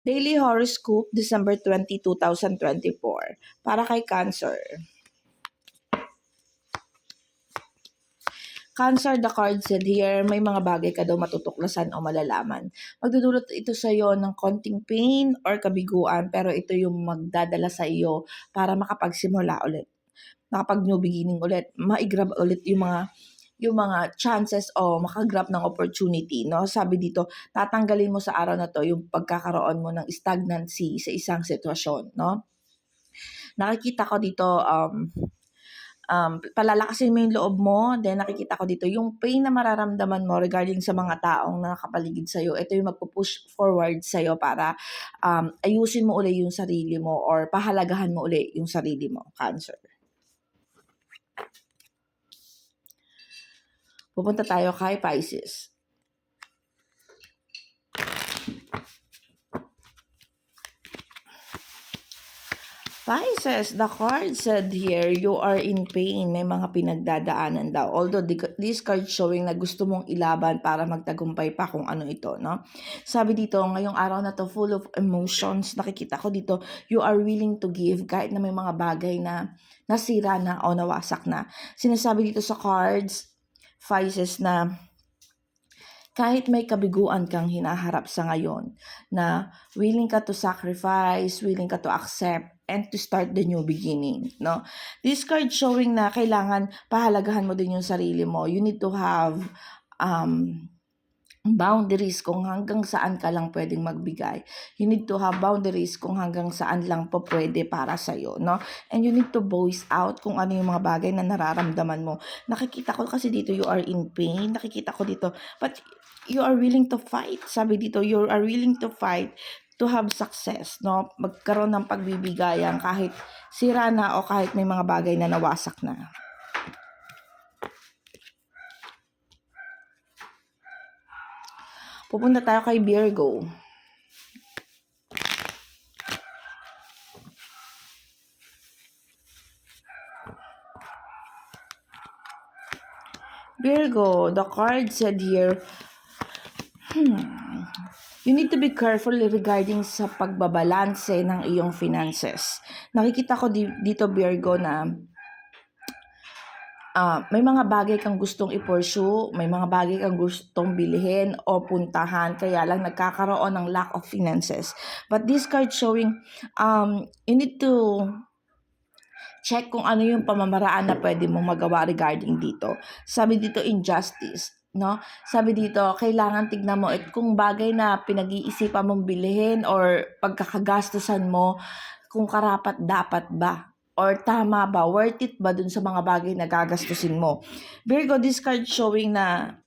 Daily Horoscope, December 20, 2024. Para kay Cancer. Cancer, the card said here, may mga bagay ka daw matutuklasan o malalaman. Magdudulot ito sa iyo ng konting pain or kabiguan, pero ito yung magdadala sa iyo para makapagsimula ulit. Makapag-new beginning ulit. Maigrab ulit yung mga chances o makagrab ng opportunity, no? Sabi dito, tatanggalin mo sa araw na to yung pagkakaroon mo ng stagnancy sa isang sitwasyon, no? Nakikita ko dito, palalakasin mo yung loob mo, then nakikita ko dito, yung pain na mararamdaman mo regarding sa mga taong nakapaligid sa'yo, ito yung magpo-push forward sa'yo para ayusin mo uli yung sarili mo or pahalagahan mo uli yung sarili mo, Cancer. Pupunta tayo kay Pisces. Pisces, the card said here, you are in pain. May mga pinagdadaanan daw. Although this card showing na gusto mong ilaban para magtagumpay pa kung ano ito, no? Sabi dito, ngayong araw na to, full of emotions. Nakikita ko dito, you are willing to give kahit na may mga bagay na nasira na o nawasak na. Sinasabi dito sa cards, Pisces, na kahit may kabiguan kang hinaharap sa ngayon, na willing ka to sacrifice, willing ka to accept, and to start the new beginning, no? This card showing na kailangan pahalagahan mo din yung sarili mo. You need to have boundaries kung hanggang saan ka lang pwedeng magbigay. You need to have boundaries kung hanggang saan lang po pwede para sa'yo, no? And you need to voice out kung ano yung mga bagay na nararamdaman mo. Nakikita ko kasi dito, you are in pain. Nakikita ko dito, but you are willing to fight. Sabi dito, you are willing to fight to have success, no? Magkaroon ng pagbibigayan kahit sira na o kahit may mga bagay na nawasak na. Pupunta tayo kay Virgo. Virgo, the card said here, you need to be careful regarding sa pagbabalanse ng iyong finances. Nakikita ko dito, Virgo, na may mga bagay kang gustong i-pursue, may mga bagay kang gustong bilhin o puntahan, kaya lang nagkakaroon ng lack of finances. But this card showing, you need to check kung ano yung pamamaraan na pwede mong magawa regarding dito. Sabi dito, injustice, no? Sabi dito, kailangan tignan mo kung bagay na pinag-iisipan mong bilhin or pagkakagastusan mo, kung karapat dapat ba or tama ba, worth it ba dun sa mga bagay na gagastusin mo. Virgo, this card showing na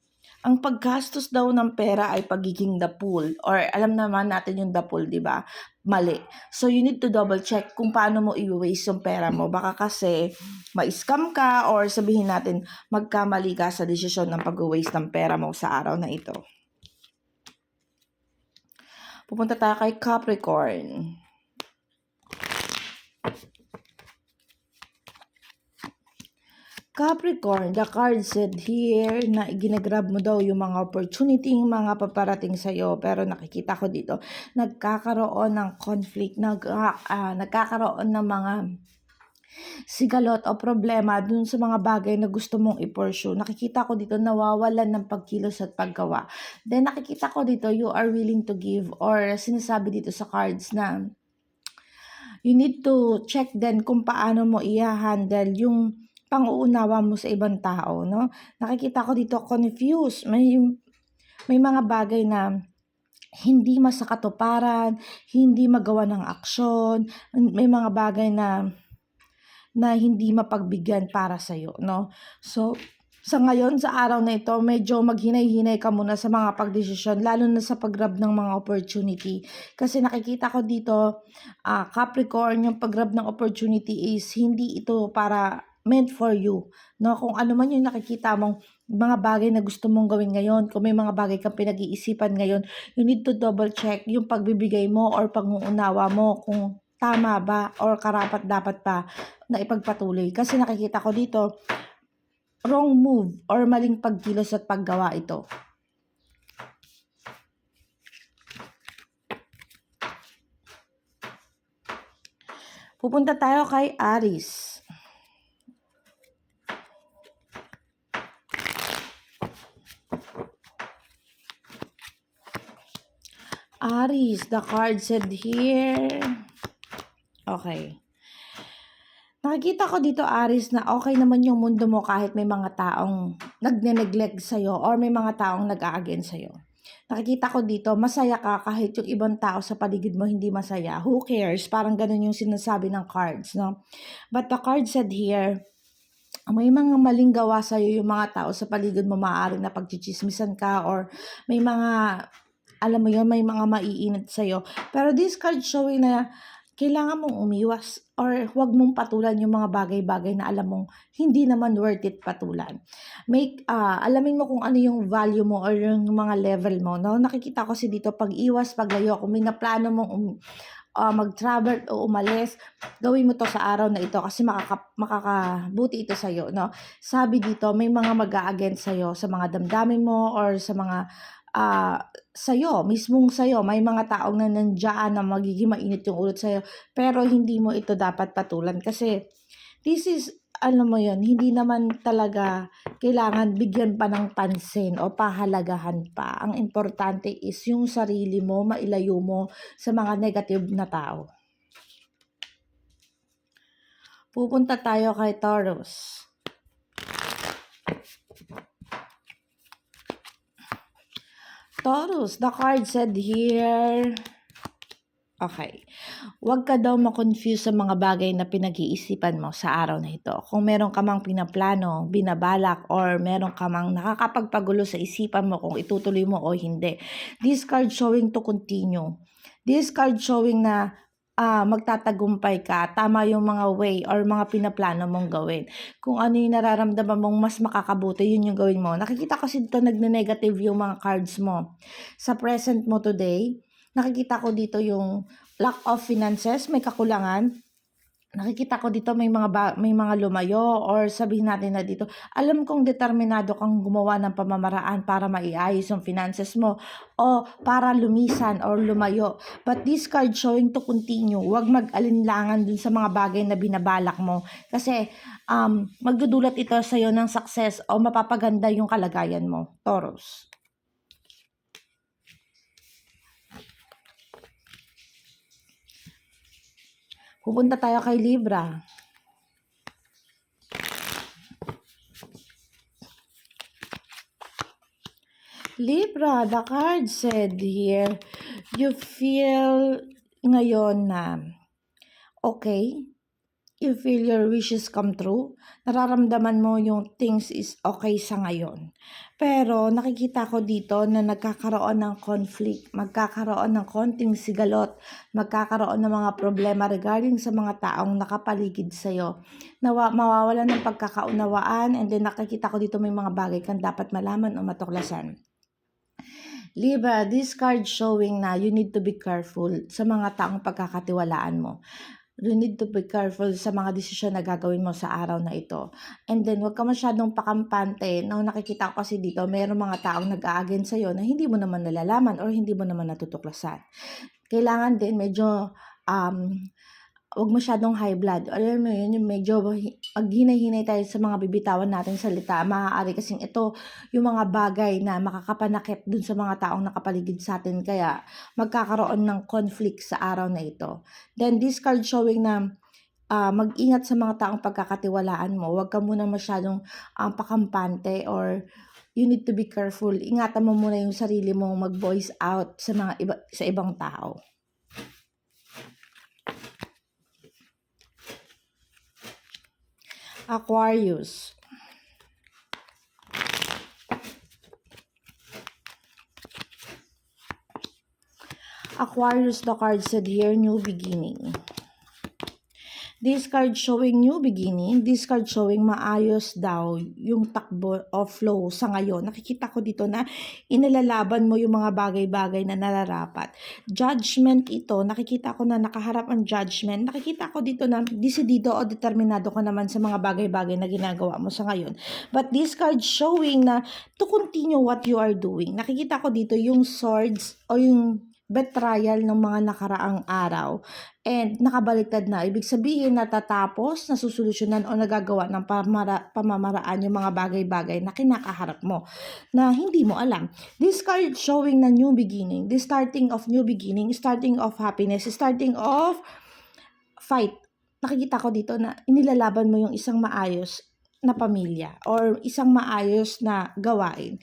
ang paggastos daw ng pera ay pagiging dapul, or alam naman natin yung dapul, di ba? Mali. So you need to double check kung paano mo i-waste yung pera mo. Baka kasi ma-scam ka or sabihin natin magkamali ka sa desisyon ng pag-waste ng pera mo sa araw na ito. Pupunta tayo kay Capricorn. Capricorn, the card said here na ginagrab mo daw yung mga opportunity, yung mga paparating sa'yo. Pero nakikita ko dito, nagkakaroon ng conflict, nagkakaroon ng mga sigalot o problema dun sa mga bagay na gusto mong i-pursue. Nakikita ko dito, nawawalan ng pagkilos at paggawa. Then nakikita ko dito, you are willing to give, or sinasabi dito sa cards na you need to check din kung paano mo i-handle yung pang-uunawa mo sa ibang tao, no? Nakikita ko dito, confused. May mga bagay na hindi masakatuparan, hindi magawa ng aksyon, may mga bagay na hindi mapagbigyan para sa'yo, no? So, sa ngayon, sa araw na ito, medyo maghinay-hinay ka muna sa mga pagdesisyon, lalo na sa pag-grab ng mga opportunity. Kasi nakikita ko dito, Capricorn, yung pag-grab ng opportunity is hindi ito para meant for you, no? Kung ano man yung nakikita mong mga bagay na gusto mong gawin ngayon, kung may mga bagay kang pinag-iisipan ngayon, you need to double check yung pagbibigay mo or pag-uunawa mo kung tama ba or karapat dapat pa na ipagpatuloy. Kasi nakikita ko dito, wrong move or maling pagkilos at paggawa ito. Pupunta tayo kay Aries. Aries, the card said here. Okay. Nakikita ko dito, Aries, na okay naman yung mundo mo kahit may mga taong nagne-neglect sa'yo or may mga taong nag-a-against sa'yo. Nakikita ko dito, masaya ka kahit yung ibang tao sa paligid mo hindi masaya. Who cares? Parang ganun yung sinasabi ng cards, no? But the card said here, may mga maling gawa sa'yo yung mga tao sa paligid mo, maaaring na pagchichismisan ka or may mga, alam mo yun, may mga maiinit sa'yo. Pero this card showing na kailangan mong umiwas or huwag mong patulan yung mga bagay-bagay na alam mong hindi naman worth it patulan. Alamin mo kung ano yung value mo or yung mga level mo, no? Nakikita ko dito, pag-iwas, paglayo, kung may naplano mong mag-travel o umalis, gawin mo to sa araw na ito kasi makakabuti ito sa'yo, no? Sabi dito, may mga mag-a-against sa'yo sa mga damdamin mo or sa mga sa'yo, mismong sa'yo, may mga taong na nandiyan na magiging mainit yung ulo sa'yo, pero hindi mo ito dapat patulan kasi this is, alam mo yun, hindi naman talaga kailangan bigyan pa ng pansin o pahalagahan pa. Ang importante is yung sarili mo, mailayo mo sa mga negative na tao. Pupunta tayo kay Taurus. Taurus, the card said here, okay, huwag ka daw ma-confuse sa mga bagay na pinag-iisipan mo sa araw na ito. Kung meron ka mang pinaplano, binabalak, or meron ka mang nakakapagpagulo sa isipan mo kung itutuloy mo o hindi. This card showing to continue. This card showing na magtatagumpay ka, tama yung mga way or mga pinaplano mong gawin. Kung ano yung nararamdaman mong mas makakabuti, yun yung gawin mo. Nakikita kasi dito nagne-negative yung mga cards mo. Sa present mo today, nakikita ko dito yung lack of finances, may kakulangan. Nakikita ko dito may mga lumayo or sabihin natin na dito, alam kong determinado kang gumawa ng pamamaraan para maiayos yung finances mo o para lumisan or lumayo. But this card showing to continue. Huwag mag-alinlangan dun sa mga bagay na binabalak mo kasi magdudulot ito sa iyo ng success o mapapaganda yung kalagayan mo, Taurus. Pupunta tayo kay Libra. Libra, the card said here, you feel ngayon na okay, you feel your wishes come true, nararamdaman mo yung things is okay sa ngayon. Pero nakikita ko dito na nagkakaroon ng conflict, magkakaroon ng konting sigalot, magkakaroon ng mga problema regarding sa mga taong nakapaligid sa'yo. Mawawalan ng pagkakaunawaan and then nakikita ko dito may mga bagay kang dapat malaman o matuklasan. Libra, this card showing na you need to be careful sa mga taong pagkakatiwalaan mo. You need to be careful sa mga desisyon na gagawin mo sa araw na ito. And then, huwag ka masyadong pakampante. No, nakikita ko kasi dito, mayroong mga taong nag-a-against sa'yo na hindi mo naman nalalaman or hindi mo naman natutuklasan. Kailangan din medyo huwag masyadong high blood. Alam mo yun, yung medyo maghinay-hinay tayo sa mga bibitawan natin salita. Maaari kasing ito yung mga bagay na makakapanakit dun sa mga taong nakapaligid sa atin. Kaya magkakaroon ng conflict sa araw na ito. Then this card showing na mag-ingat sa mga taong pagkakatiwalaan mo. Huwag ka muna masyadong pakampante or you need to be careful. Ingatan mo muna yung sarili mo mag-voice out sa ibang tao. Aquarius. Aquarius, the card said here, new beginning. This card showing new beginning, this card showing maayos daw yung takbo o flow sa ngayon. Nakikita ko dito na inilalaban mo yung mga bagay-bagay na nararapat. Judgment ito, nakikita ko na nakaharap ang judgment. Nakikita ko dito na desidido o determinado ka naman sa mga bagay-bagay na ginagawa mo sa ngayon. But this card showing na to continue what you are doing. Nakikita ko dito yung swords o yung betrayal ng mga nakaraang araw and nakabaliktad na. Ibig sabihin natatapos, nasusolusyonan o nagagawa ng pamamaraan yung mga bagay-bagay na kinakaharap mo na hindi mo alam. This card showing na new beginning, the starting of new beginning, starting of happiness, starting of fight. Nakikita ko dito na inilalaban mo yung isang maayos na pamilya or isang maayos na gawain.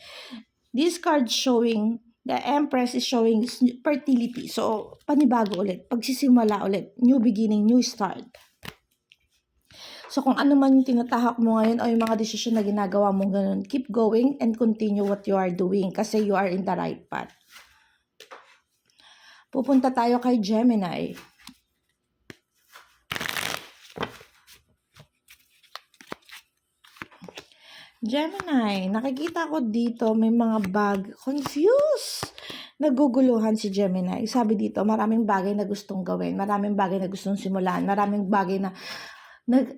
This card showing, the Empress is showing fertility. So, panibago ulit, pagsisimula ulit, new beginning, new start. So, kung ano man yung tinatahak mo ngayon o yung mga desisyon na ginagawa mo ganun, keep going and continue what you are doing kasi you are in the right path. Pupunta tayo kay Gemini. Gemini, nakikita ko dito may mga confused. Naguguluhan si Gemini. Sabi dito, maraming bagay na gustong gawin, maraming bagay na gustong simulan, maraming bagay na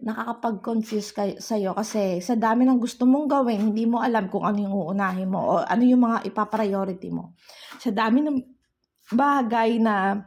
nakakapag-confuse sa'yo kasi sa dami ng gusto mong gawin, hindi mo alam kung ano yung uunahin mo o ano yung mga ipapriority mo. Sa dami ng bagay na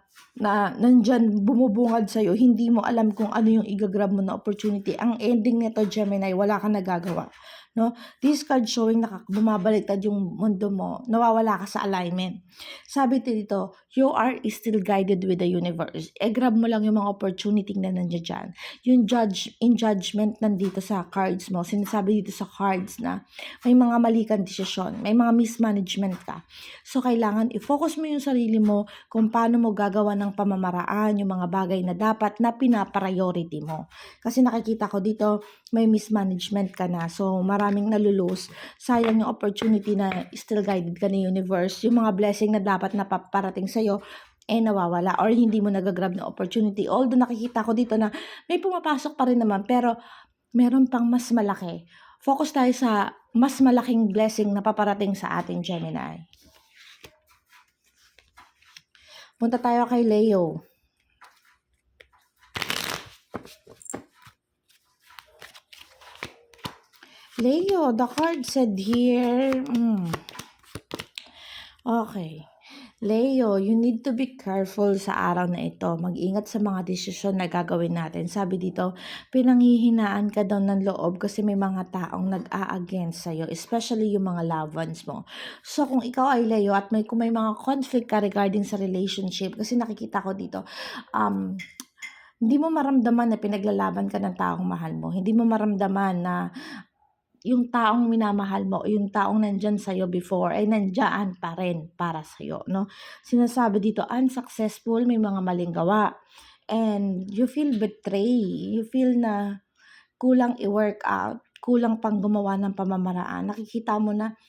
nandyan bumubungad sa'yo, hindi mo alam kung ano yung igagrab mo na opportunity. Ang ending nito, Gemini, wala kang nagagawa. No? This card showing na bumabaliktad yung mundo mo, nawawala ka sa alignment. Sabi dito, you are still guided with the universe. Grab mo lang yung mga opportunity na nandiyan dyan. Yung in judgment nandito sa cards mo. Sinasabi dito sa cards na may mga mali kang desisyon, may mga mismanagement ka. So, kailangan i-focus mo yung sarili mo kung paano mo gagawa ng pamamaraan, yung mga bagay na dapat na pinapriority mo. Kasi nakikita ko dito, may mismanagement ka na. So, maraming nalulose. Sayang yung opportunity na still guided ka ng universe. Yung mga blessing na dapat na paparating sa'yo, nawawala or hindi mo nagagrab na opportunity. Although nakikita ko dito na may pumapasok pa rin naman, pero meron pang mas malaki. Focus tayo sa mas malaking blessing na paparating sa ating Gemini. Punta tayo kay Leo. Leo, the card said here, okay. Leo, you need to be careful sa araw na ito. Mag-ingat sa mga desisyon na gagawin natin. Sabi dito, pinanghihinaan ka daw ng loob kasi may mga taong nag-a-against sa'yo, especially yung mga loved ones mo. So, kung ikaw ay Leo at kung may mga conflict ka regarding sa relationship, kasi nakikita ko dito, hindi mo maramdaman na pinaglalaban ka ng taong mahal mo. Hindi mo maramdaman na yung taong minamahal mo, yung taong nandyan sa'yo before, ay nandyan pa rin para sa'yo, no? Sinasabi dito, unsuccessful, may mga maling gawa. And you feel betray. You feel na kulang i-work out, kulang pang gumawa ng pamamaraan. Nakikita mo na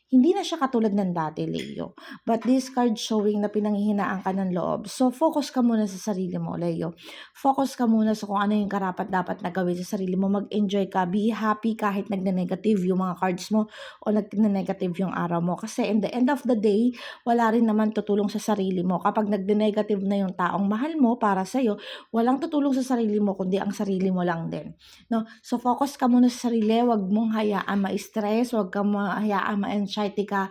hindi na siya katulad ng dati, Leo. But this card showing na pinanghihinaan ka ng loob. So, focus ka muna sa sarili mo, Leo. Focus ka muna sa kung ano yung karapat-dapat na gawin sa sarili mo. Mag-enjoy ka. Be happy kahit nagne-negative yung mga cards mo o nagne-negative yung araw mo. Kasi in the end of the day, wala rin naman tutulong sa sarili mo. Kapag nagne-negative na yung taong mahal mo para sa'yo, walang tutulong sa sarili mo kundi ang sarili mo lang din. No? So, focus ka muna sa sarili. Huwag mong hayaan ma-stress. Huwag kang hayaan ma-anxiety ka,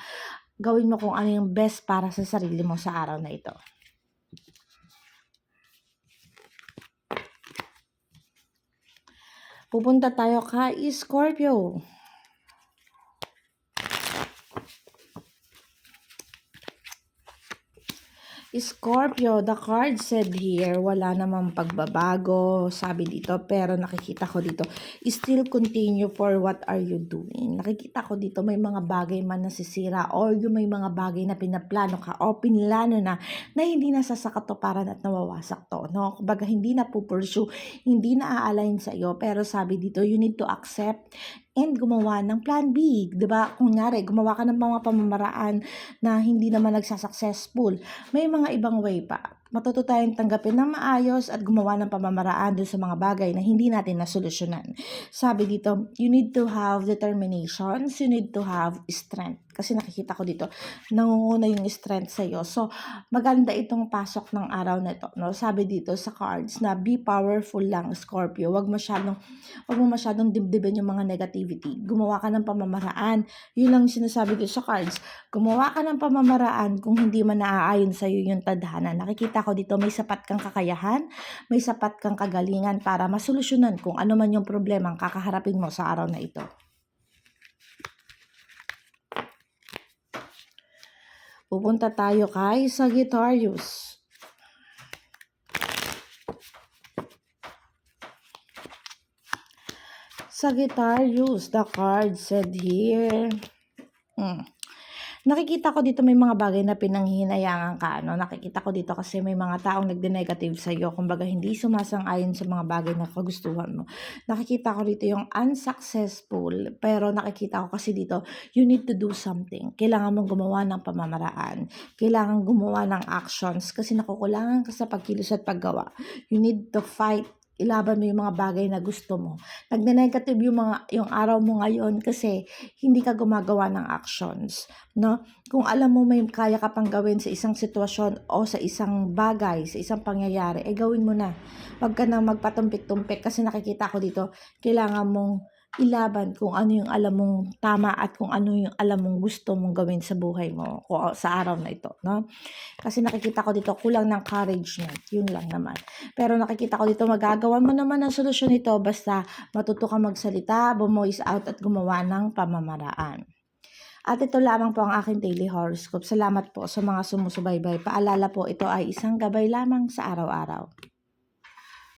gawin mo kung ano yung best para sa sarili mo sa araw na ito. Pupunta tayo kay Scorpio. Scorpio, the card said here, wala namang pagbabago, sabi dito, pero nakikita ko dito, still continue for what are you doing. Nakikita ko dito, may mga bagay man nasisira or yung may mga bagay na pinaplano ka o pinlano na hindi na sasakatuparan at nawawasak to. No? Kumbaga, hindi na pupursue, hindi na a-align sa iyo, pero sabi dito, you need to accept and gumawa ng plan B, 'di ba? Kunyari, gumawa ka ng mga pamamaraan na hindi naman nagsasuccessful. May mga ibang way pa. matuto tayong tanggapin ng maayos at gumawa ng pamamaraan dun sa mga bagay na hindi natin nasolusyonan. Sabi dito, you need to have determinations, you need to have strength. Kasi nakikita ko dito, nangunguna yung strength sa'yo. So, maganda itong pasok ng araw na ito. No? Sabi dito sa cards na be powerful lang, Scorpio. Wag mo masyadong dibdibin yung mga negativity. Gumawa ka ng pamamaraan. Yun lang sinasabi dito sa cards. Gumawa ka ng pamamaraan kung hindi man naaayon sa'yo yung tadhana. Nakikita ko dito may sapat kang kakayahan, may sapat kang kagalingan para masolusyonan kung ano man yung problema ang kakaharapin mo sa araw na ito. Pupunta tayo kay Sagittarius. Sagittarius, the card said here. Nakikita ko dito may mga bagay na pinanghihinayangan ka, no? Nakikita ko dito kasi may mga taong nagde-negative sa iyo, kumbaga hindi sumasang-ayon sa mga bagay na kagustuhan mo. Nakikita ko dito yung unsuccessful, pero nakikita ko kasi dito, you need to do something. Kailangan mong gumawa ng pamamaraan. Kailangan gumawa ng actions kasi nakukulangan ka sa pagkilos at paggawa. You need to fight. Ilaban mo yung mga bagay na gusto mo. Nagne-negative yung araw mo ngayon kasi hindi ka gumagawa ng actions, no? Kung alam mo may kaya ka pang gawin sa isang sitwasyon o sa isang bagay, sa isang pangyayari, gawin mo na. Huwag ka na magpatumpik-tumpik kasi nakikita ko dito, kailangan mong ilaban kung ano yung alam mong tama at kung ano yung alam mong gusto mong gawin sa buhay mo sa araw na ito, no? Kasi nakikita ko dito kulang ng encouragement, yun lang naman. Pero nakikita ko dito magagawa mo naman ang solusyon nito basta matuto ka magsalita, bumoice out at gumawa ng pamamaraan. At ito lamang po ang aking daily horoscope. Salamat po sa mga sumusubaybay. Paalala po, ito ay isang gabay lamang sa araw-araw.